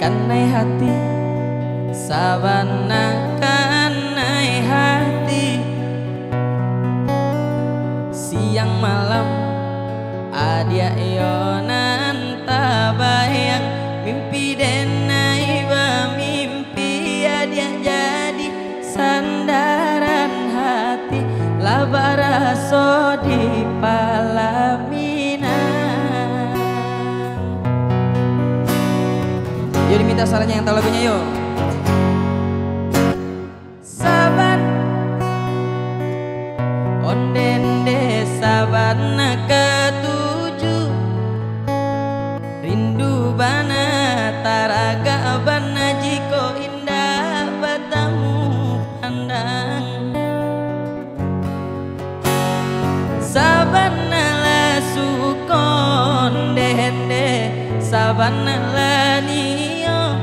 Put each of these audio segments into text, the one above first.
Kanai hati sabana kanai hati, siang malam adia yonan tabayang, mimpi denai mimpi adia jadi sandaran hati, labaraso di palaminan. Yuk diminta sarannya yang tahu lagunya yuk. Saban ondende sabana ketujuh, rindu bana taraga bana jiko indah batamu pandang. Sabana la sukon dende sabana la niyo,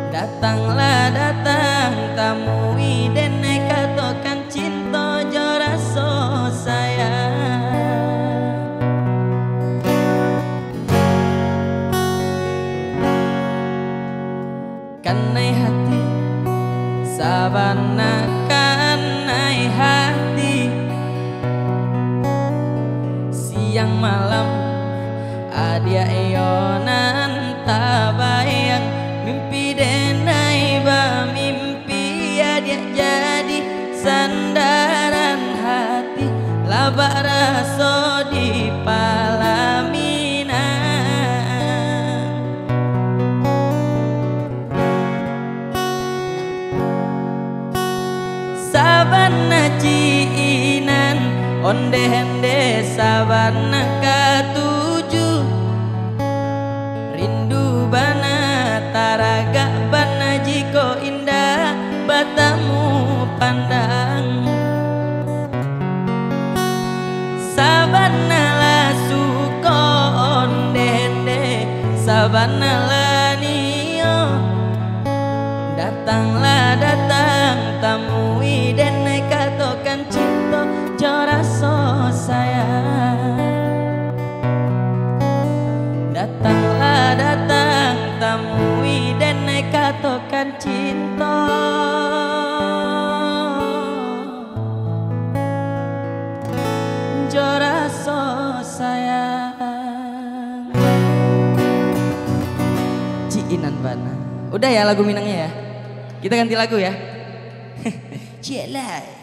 datanglah datang tamui dene katokan cinta joraso sayang. Kanai hati sabana kanai hati, siang malam adia yonan tabayang, mimpi denai mimpi adia jadi sandaran hati, labaraso di palaminan. Sabana ciinan onde hende sabana katujuh, rindu bana taraga bana jiko indah batamu pandang. Sabana la suko onde hende sabana la niyo, datanglah datang tamui dene katokan cinta joraso sayang. Datanglah datang tamui dene katokan cinta joraso sayang. Ciinan bana. Udah ya lagu Minangnya ya. Kita ganti lagu ya. Cielai.